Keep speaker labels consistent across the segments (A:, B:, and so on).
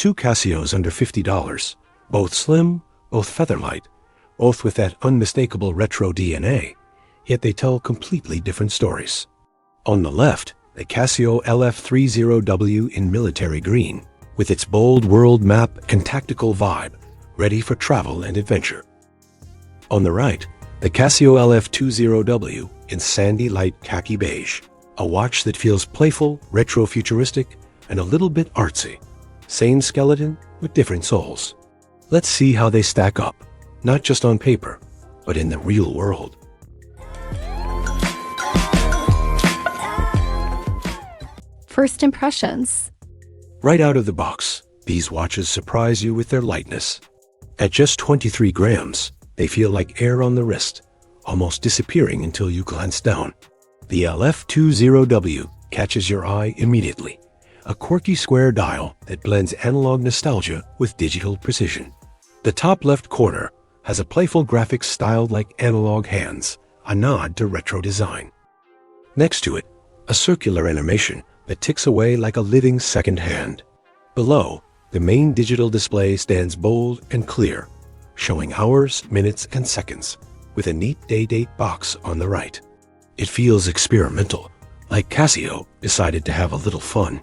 A: Two Casios under $50, both slim, both featherlight, both with that unmistakable retro DNA, yet they tell completely different stories. On the left, the Casio LF-30W in military green, with its bold world map and tactical vibe, ready for travel and adventure. On the right, the Casio LF-20W in sandy light khaki beige, a watch that feels playful, retro-futuristic, and a little bit artsy. Same skeleton with different souls. Let's see how they stack up, not just on paper, but in the real world.
B: First impressions.
A: Right out of the box, these watches surprise you with their lightness. At just 23 grams, they feel like air on the wrist, almost disappearing until you glance down. The LF-20W catches your eye immediately. A quirky square dial that blends analog nostalgia with digital precision. The top left corner has a playful graphic styled like analog hands, a nod to retro design. Next to it, a circular animation that ticks away like a living second hand. Below, the main digital display stands bold and clear, showing hours, minutes, and seconds, with a neat day-date box on the right. It feels experimental, like Casio decided to have a little fun.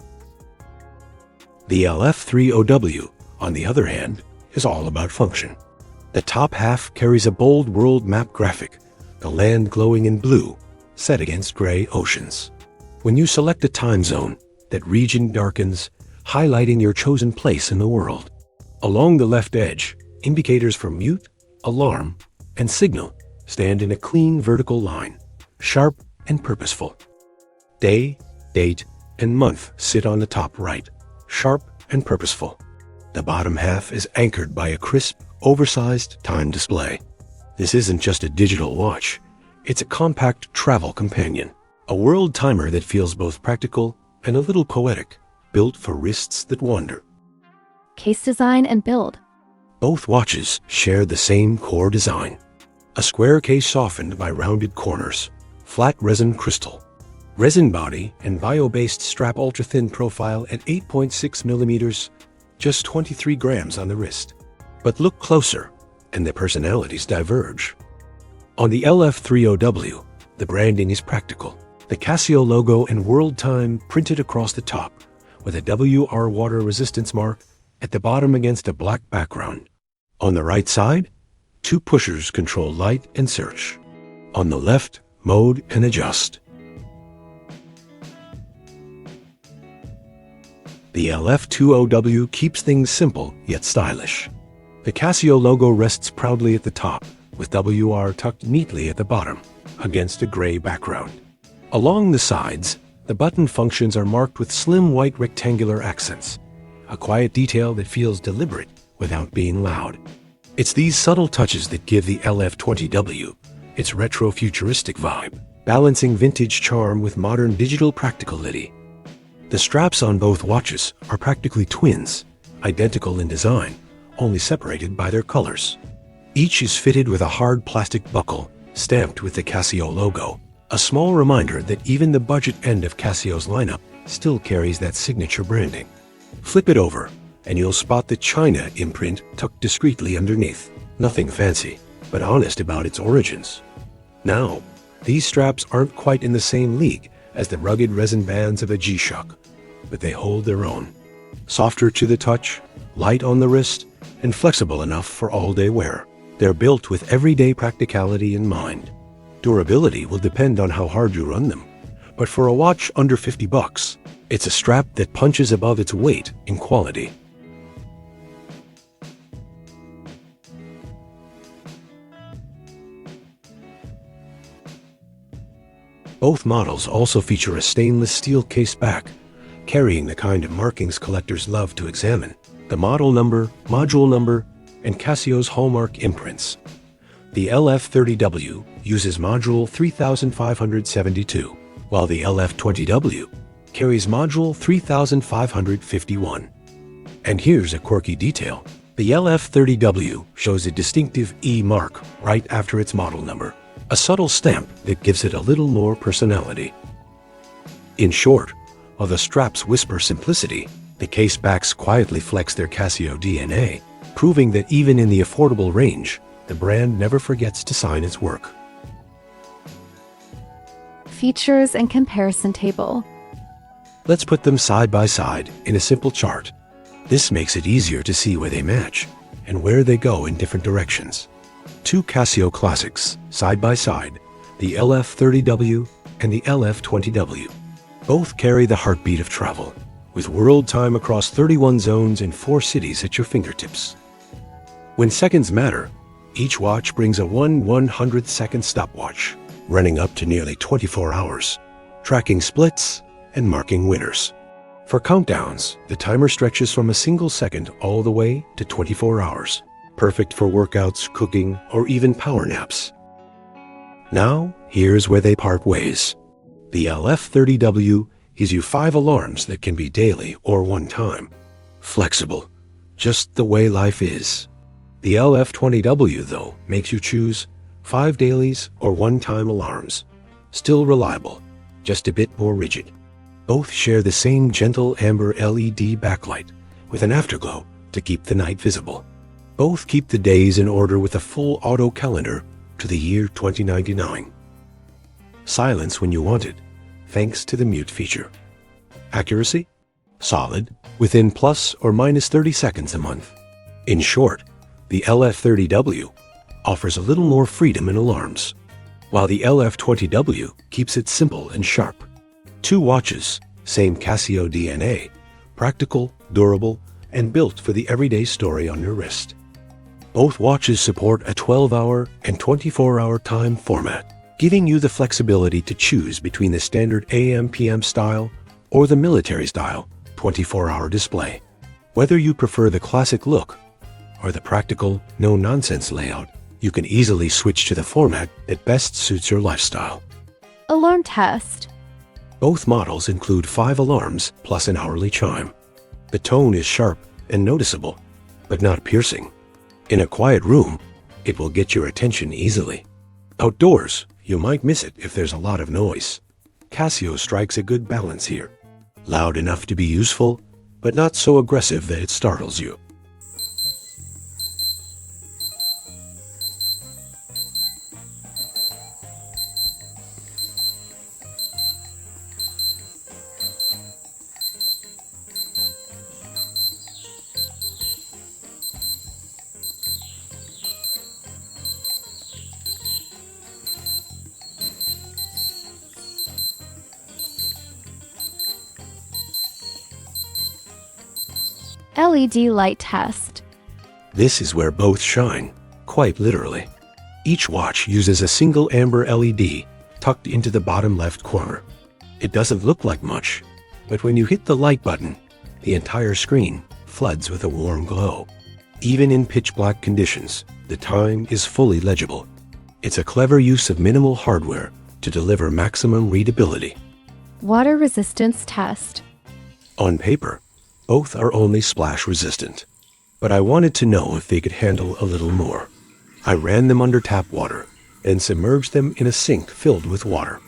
A: The LF-30W, on the other hand, is all about function. The top half carries a bold world map graphic, the land glowing in blue, set against gray oceans. When you select a time zone, that region darkens, highlighting your chosen place in the world. Along the left edge, indicators for mute, alarm, and signal stand in a clean vertical line, sharp and purposeful. Day, date, and month sit on the top right, sharp and purposeful. The bottom half is anchored by a crisp, oversized time display. This isn't just a digital watch, it's a compact travel companion, a world timer that feels both practical and a little poetic, built for wrists that wander.
B: Case design and build.
A: Both watches share the same core design. A square case softened by rounded corners, flat resin crystal, resin body and bio-based strap ultra-thin profile at 8.6 millimeters, just 23 grams on the wrist. But look closer, and the personalities diverge. On the LF-30W, the branding is practical. The Casio logo and world time printed across the top, with a WR water resistance mark at the bottom against a black background. On the right side, two pushers control light and search. On the left, mode and adjust. The LF-20W keeps things simple yet stylish. The Casio logo rests proudly at the top, with WR tucked neatly at the bottom, against a gray background. Along the sides, the button functions are marked with slim white rectangular accents, a quiet detail that feels deliberate without being loud. It's these subtle touches that give the LF-20W its retro-futuristic vibe, balancing vintage charm with modern digital practicality. The straps on both watches are practically twins, identical in design, only separated by their colors. Each is fitted with a hard plastic buckle stamped with the Casio logo, a small reminder that even the budget end of Casio's lineup still carries that signature branding. Flip it over, and you'll spot the China imprint tucked discreetly underneath. Nothing fancy, but honest about its origins. Now, these straps aren't quite in the same league as the rugged resin bands of a G-Shock, but they hold their own. Softer to the touch, light on the wrist, and flexible enough for all-day wear. They're built with everyday practicality in mind. Durability will depend on how hard you run them, but for a watch under $50, it's a strap that punches above its weight in quality. Both models also feature a stainless steel case back, carrying the kind of markings collectors love to examine: the model number, module number, and Casio's hallmark imprints. The LF-30W uses module 3572, while the LF-20W carries module 3551. And here's a quirky detail. The LF-30W shows a distinctive E mark right after its model number, a subtle stamp that gives it a little more personality. In short, while the straps whisper simplicity, The case backs quietly flex their Casio DNA, proving that even in the affordable range, the brand never forgets to sign its work.
B: Features and comparison table.
A: Let's put them side by side in a simple chart. This makes it easier to see where they match and where they go in different directions. Two Casio classics, side by side, the LF-30W and the LF-20W. Both carry the heartbeat of travel, with world time across 31 zones in 4 cities at your fingertips. When seconds matter, each watch brings a 1/100th second stopwatch, running up to nearly 24 hours, tracking splits and marking winners. For countdowns, the timer stretches from a single second all the way to 24 hours, perfect for workouts, cooking, or even power naps. Now, here's where they part ways. The LF-30W gives you 5 alarms that can be daily or one time. Flexible, just the way life is. The LF-20W, though, makes you choose 5 dailies or one-time alarms. Still reliable, just a bit more rigid. Both share the same gentle amber LED backlight with an afterglow to keep the night visible. Both keep the days in order with a full auto calendar to the year 2099. Silence when you want it, thanks to the mute feature. Accuracy? Solid, within plus or minus 30 seconds a month. In short, the LF-30W offers a little more freedom in alarms, while the LF-20W keeps it simple and sharp. 2 watches, same Casio DNA, practical, durable, and built for the everyday story on your wrist. Both watches support a 12-hour and 24-hour time format, giving you the flexibility to choose between the standard AM/PM style or the military style 24-hour display. Whether you prefer the classic look or the practical, no-nonsense layout, you can easily switch to the format that best suits your lifestyle.
B: Alarm test.
A: Both models include 5 alarms plus an hourly chime. The tone is sharp and noticeable, but not piercing. In a quiet room, it will get your attention easily. Outdoors, you might miss it if there's a lot of noise. Casio strikes a good balance here. Loud enough to be useful, but not so aggressive that it startles you.
B: LED light test.
A: This is where both shine, quite literally. Each watch uses a single amber LED tucked into the bottom left corner. It doesn't look like much, but when you hit the light button, the entire screen floods with a warm glow. Even in pitch black conditions, the time is fully legible. It's a clever use of minimal hardware to deliver maximum readability.
B: Water resistance test.
A: On paper, both are only splash resistant, but I wanted to know if they could handle a little more. I ran them under tap water and submerged them in a sink filled with water.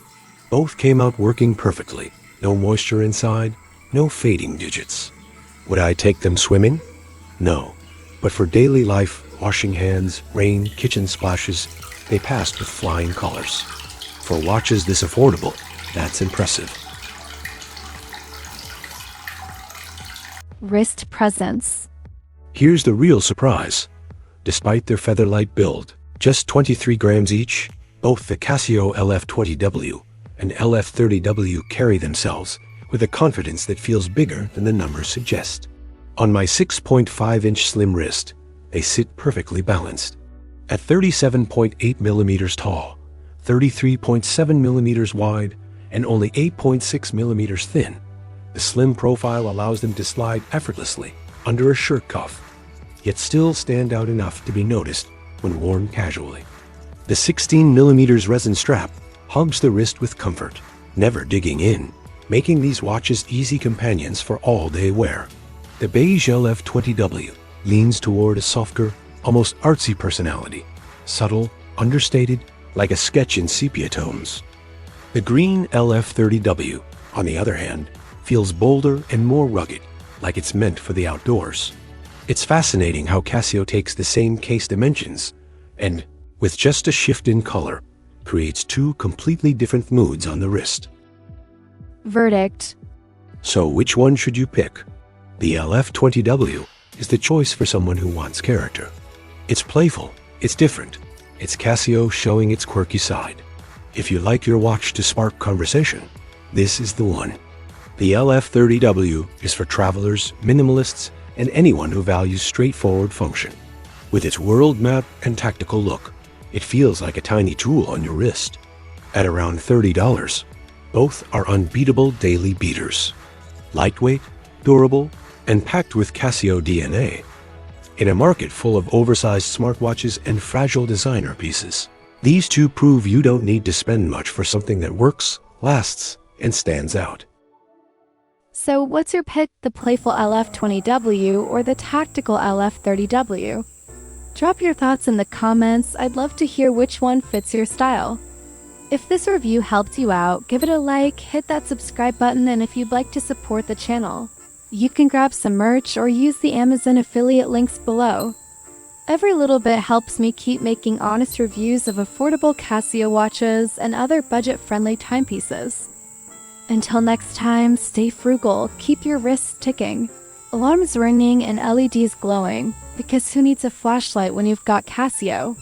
A: Both came out working perfectly. No moisture inside, no fading digits. Would I take them swimming? No, but for daily life, washing hands, rain, kitchen splashes, they passed with flying colors. For watches this affordable, that's impressive.
B: Wrist presence.
A: Here's the real surprise. Despite their featherlight build, just 23 grams each, both the Casio LF-20W and LF-30W carry themselves with a confidence that feels bigger than the numbers suggest. On my 6.5-inch slim wrist, they sit perfectly balanced. At 37.8 millimeters tall, 33.7 millimeters wide, and only 8.6 millimeters thin, the slim profile allows them to slide effortlessly under a shirt cuff, yet still stand out enough to be noticed when worn casually. The 16 millimeters resin strap hugs the wrist with comfort, never digging in, making these watches easy companions for all-day wear. The beige LF-20W leans toward a softer, almost artsy personality, subtle, understated, like a sketch in sepia tones. The green LF-30W, on the other hand, feels bolder and more rugged, like it's meant for the outdoors. It's fascinating how Casio takes the same case dimensions and, with just a shift in color, creates two completely different moods on the wrist.
B: Verdict.
A: So which one should you pick? The LF-20W is the choice for someone who wants character. It's playful, it's different, it's Casio showing its quirky side. If you like your watch to spark conversation, this is the one. The LF-30W is for travelers, minimalists, and anyone who values straightforward function. With its world map and tactical look, it feels like a tiny tool on your wrist. At around $30, both are unbeatable daily beaters. Lightweight, durable, and packed with Casio DNA. In a market full of oversized smartwatches and fragile designer pieces, these two prove you don't need to spend much for something that works, lasts, and stands out.
B: So what's your pick, the playful LF-20W or the tactical LF-30W? Drop your thoughts in the comments. I'd love to hear which one fits your style. If this review helped you out, give it a like, hit that subscribe button, and if you'd like to support the channel, you can grab some merch or use the Amazon affiliate links below. Every little bit helps me keep making honest reviews of affordable Casio watches and other budget-friendly timepieces. Until next time, stay frugal, keep your wrists ticking, alarms ringing, and LEDs glowing, because who needs a flashlight when you've got Casio?